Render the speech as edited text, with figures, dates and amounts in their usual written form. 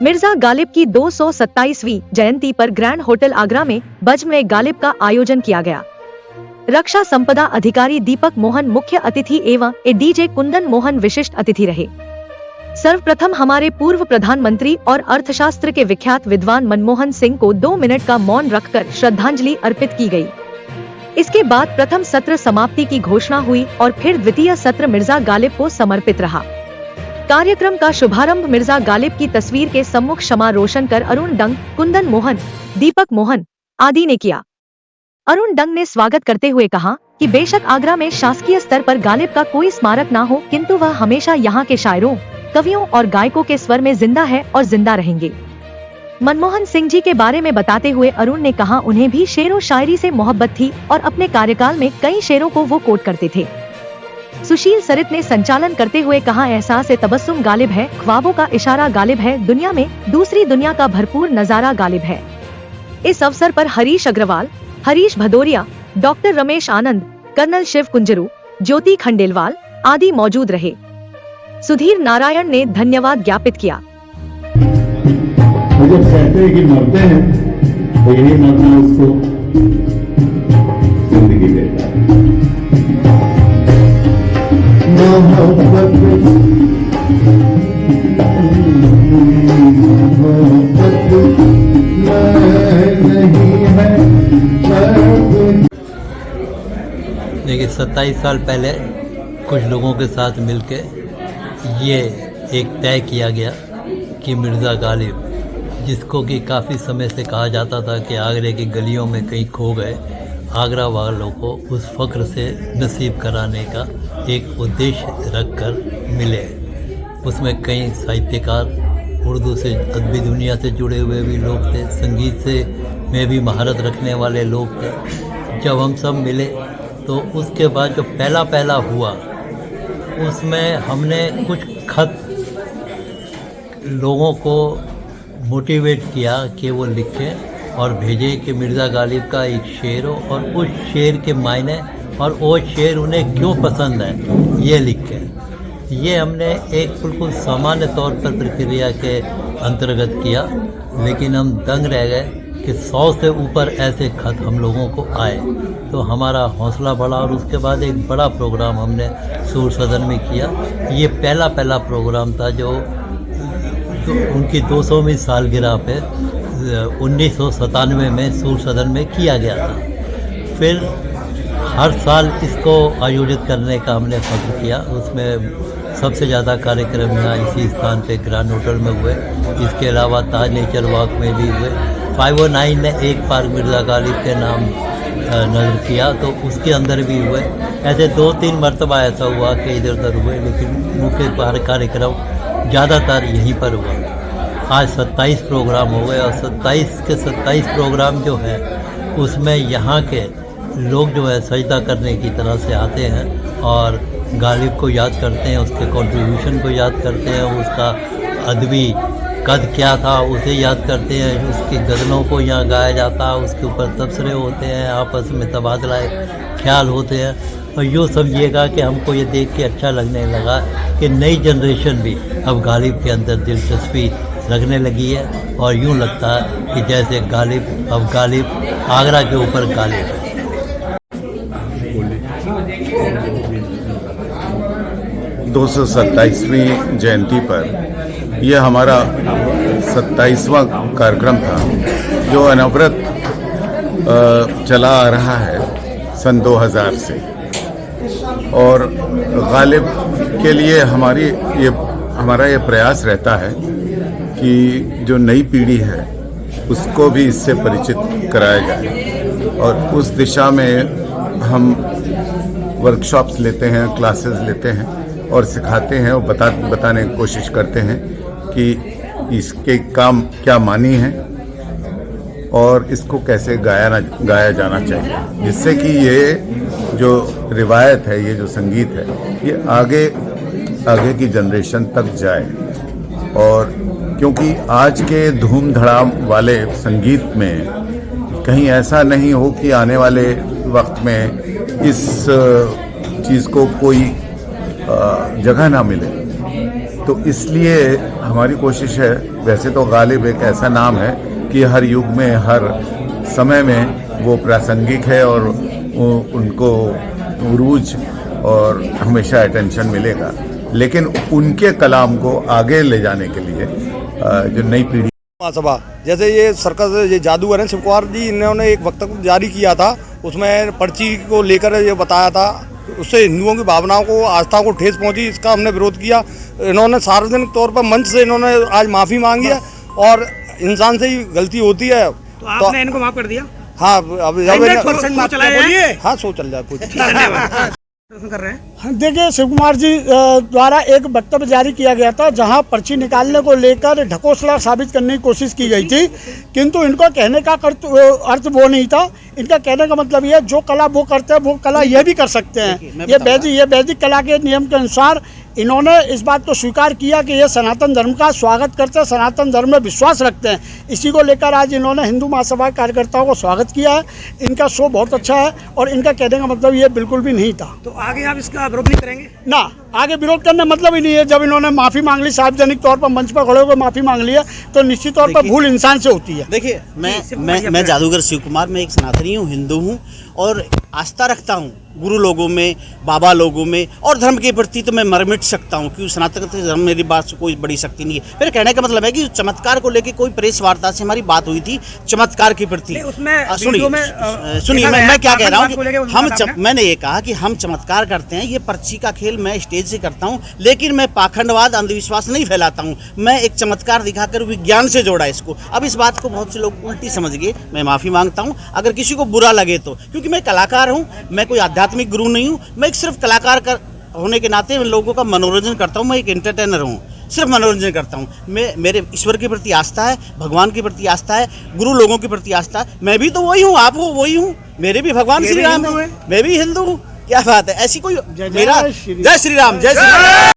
मिर्जा गालिब की 227वीं जयंती पर grand hotel Agra में बज्म में गालिब का आयोजन किया गया। रक्षा संपदा अधिकारी दीपक मोहन मुख्य अतिथि एवं डीजे कुंदन मोहन विशिष्ट अतिथि रहे। सर्वप्रथम हमारे पूर्व प्रधानमंत्री और अर्थशास्त्र के विख्यात विद्वान मनमोहन सिंह को 2 मिनट का मौन रखकर श्रद्धांजलि अर्पित की गई। इसके बाद प्रथम सत्र समाप्ति की घोषणा हुई और फिर द्वितीय सत्र मिर्जा गालिब को समर्पित रहा। कार्यक्रम का शुभारंभ मिर्जा गालिब की तस्वीर के सम्मुख क्षमा रोशन कर अरुण डंग, कुंदन मोहन, दीपक मोहन आदि ने किया। अरुण डंग ने स्वागत करते हुए कहा कि बेशक आगरा में शासकीय स्तर पर गालिब का कोई स्मारक ना हो, किंतु वह हमेशा यहाँ के शायरों, कवियों और गायकों के स्वर में जिंदा है और जिंदा रहेंगे। मनमोहन सिंह जी के बारे में बताते हुए अरुण ने कहा उन्हें भी शेरो शायरी से मोहब्बत थी और अपने कार्यकाल में कई शेरों को वो कोट करते थे। सुशील सरित ने संचालन करते हुए कहा एहसास तबस्सुम गालिब है, ख्वाबों का इशारा गालिब है, दुनिया में दूसरी दुनिया का भरपूर नजारा गालिब है। इस अवसर पर हरीश अग्रवाल, हरीश भदौरिया, डॉक्टर रमेश आनंद, कर्नल शिव कुंजरू, ज्योति खंडेलवाल आदि मौजूद रहे। सुधीर नारायण ने धन्यवाद ज्ञापित किया। जब कहते हैं कि मरते हैं तो यही मरना उसको जिंदगी देता है। मोहब्बत नहीं है। देखिए 27 साल पहले कुछ लोगों के साथ मिलके ये एक तय किया गया कि मिर्ज़ा गालिब, जिसको कि काफ़ी समय से कहा जाता था कि आगरे की गलियों में कहीं खो गए, आगरा वालों को उस फ़ख्र से नसीब कराने का एक उद्देश्य रखकर मिले। उसमें कई साहित्यकार, उर्दू से अदबी दुनिया से जुड़े हुए भी लोग थे, संगीत से में भी महारत रखने वाले लोग थे। जब हम सब मिले तो उसके बाद जो पहला हुआ उसमें हमने कुछ खत लोगों को मोटिवेट किया कि वो लिखें और भेजें कि मिर्ज़ा गालिब का एक शेर हो और उस शेर के मायने और वो शेर उन्हें क्यों पसंद है ये लिखें। ये हमने एक बिल्कुल सामान्य तौर पर प्रक्रिया के अंतर्गत किया, लेकिन हम दंग रह गए कि 100 से ऊपर ऐसे खत हम लोगों को आए, तो हमारा हौसला बढ़ा और उसके बाद एक बड़ा प्रोग्राम हमने सूर सदन में किया। ये पहला प्रोग्राम था जो उनकी 200वीं सालगिरह पे 1997 में सूर सदन में किया गया था। फिर हर साल इसको आयोजित करने का हमने फक्र किया। उसमें सबसे ज़्यादा कार्यक्रम यहाँ इसी स्थान पे ग्रैंड होटल में हुए। इसके अलावा ताज नेचर वॉक में भी हुए। 509 ने एक पार्क मिर्ज़ा गालिब के नाम नज़र किया तो उसके अंदर भी हुए। ऐसे 2-3 मरतबा ऐसा हुआ कि इधर उधर हुए, लेकिन मुख्य कार्यक्रम ज़्यादातर यहीं पर हुआ। आज 27 प्रोग्राम हो गए और 27 के 27 प्रोग्राम जो है उसमें यहाँ के लोग जो है सजदा करने की तरह से आते हैं और गालिब को याद करते हैं, उसके कंट्रीब्यूशन को याद करते हैं, उसका अदबी कद क्या था उसे याद करते हैं, उसकी गज़लों को यहाँ गाया जाता है, उसके ऊपर तबसरे होते हैं, आपस में तबादला ख्याल होते हैं। और यूँ समझिएगा कि हमको ये देख के अच्छा लगने लगा कि नई जनरेशन भी अब गालिब के अंदर दिलचस्पी रखने लगी है और यूँ लगता है कि जैसे गालिब अब गालिब आगरा के ऊपर गालिब है। 227वीं जयंती पर यह हमारा 27वां कार्यक्रम था जो अनवरत चला आ रहा है सन 2000 से। और गालिब के लिए हमारा ये प्रयास रहता है कि जो नई पीढ़ी है उसको भी इससे परिचित कराया जाए और उस दिशा में हम वर्कशॉप्स लेते हैं, क्लासेस लेते हैं और सिखाते हैं और बताने की कोशिश करते हैं कि इसके काम क्या मानी है और इसको कैसे गाया जाना चाहिए, जिससे कि ये जो रिवायत है, ये जो संगीत है, ये आगे की जनरेशन तक जाए। और क्योंकि आज के धूम धड़ाम वाले संगीत में कहीं ऐसा नहीं हो कि आने वाले वक्त में इस चीज़ को कोई जगह ना मिले, तो इसलिए हमारी कोशिश है वैसे तो गालिब एक ऐसा नाम है कि हर युग में, हर समय में वो प्रासंगिक है और उनको उरूज और हमेशा अटेंशन मिलेगा। लेकिन उनके कलाम को आगे ले जाने के लिए जो नई पीढ़ी महासभा, जैसे ये सर्कस, ये जादूगर हैं शिव कुमार जी, इन्होंने एक वक्तव्य जारी किया था, उसमें पर्ची को लेकर ये बताया था, उससे हिंदुओं की भावनाओं को, आस्था को ठेस पहुंची, इसका हमने विरोध किया। इन्होंने सार्वजनिक तौर पर मंच से इन्होंने आज माफ़ी मांगी है और इंसान से ही गलती होती है तो आपने इनको माफ कर दिया? हाँ, अब हाँ, सो चल जाए कुछ। कर रहे हैं। देखिए, शिव कुमार जी द्वारा एक वक्तव्य जारी किया गया था जहां पर्ची निकालने को लेकर ढकोसला साबित करने की कोशिश की गई थी, किंतु इनको कहने का अर्थ वो नहीं था। इनका कहने का मतलब ये, जो कला वो करते हैं वो कला ये भी कर सकते हैं। ये वैदिक कला के नियम के अनुसार इन्होंने इस बात को स्वीकार किया कि ये सनातन धर्म का स्वागत करते हैं, सनातन धर्म में विश्वास रखते हैं। इसी को लेकर आज इन्होंने हिंदू महासभा कार्यकर्ताओं को स्वागत किया है। इनका शो बहुत अच्छा है और इनका कहने का मतलब ये बिल्कुल भी नहीं था। तो आगे आप इसका विरोध नहीं करेंगे? ना, आगे विरोध करने मतलब ही नहीं है। जब इन्होंने माफ़ी मांग ली, सार्वजनिक तौर पर मंच पर खड़े होकर माफ़ी मांग ली है, तो निश्चित तौर पर भूल इंसान से होती है। देखिए, मैं जादूगर शिव कुमार, मैं एक सनातनी हूँ, हिंदू हूँ और आस्था रखता हूँ गुरु लोगों में, बाबा लोगों में, और धर्म के प्रति तो मैं मर मिट सकता हूँ क्योंकि सनातन धर्म मेरी बात से कोई बड़ी शक्ति नहीं है। मेरे कहने का मतलब है कि चमत्कार को लेकर कोई प्रेस वार्ता से हमारी बात हुई थी चमत्कार के प्रति। सुनिए मैं क्या कह रहा हूँ, मैंने ये कहा कि हम चमत्कार करते हैं, ये पर्ची का खेल मैं स्टेज से करता हूँ, लेकिन मैं पाखंडवाद, अंधविश्वास नहीं फैलाता हूँ। मैं एक चमत्कार दिखाकर विज्ञान से जोड़ा इसको। अब इस बात को बहुत से लोग उल्टी समझ गए, मैं माफ़ी मांगता हूँ अगर किसी को बुरा लगे तो, क्योंकि मैं कलाकार हूँ, मैं कोई आध्यात्मिक गुरु नहीं हूँ। मैं एक सिर्फ कलाकार होने के नाते लोगों का मनोरंजन करता हूँ, मैं एक एंटरटेनर हूँ, सिर्फ मनोरंजन करता हूँ। मेरे ईश्वर के प्रति आस्था है, भगवान के प्रति आस्था है, गुरु लोगों के प्रति आस्था है। मैं भी तो वही हूँ, आप हो वही हूँ, मेरे भी भगवान श्री राम है, मैं भी हिंदू हूँ। क्या बात है, ऐसी कोई मेरा जय श्री राम, जय श्री राम।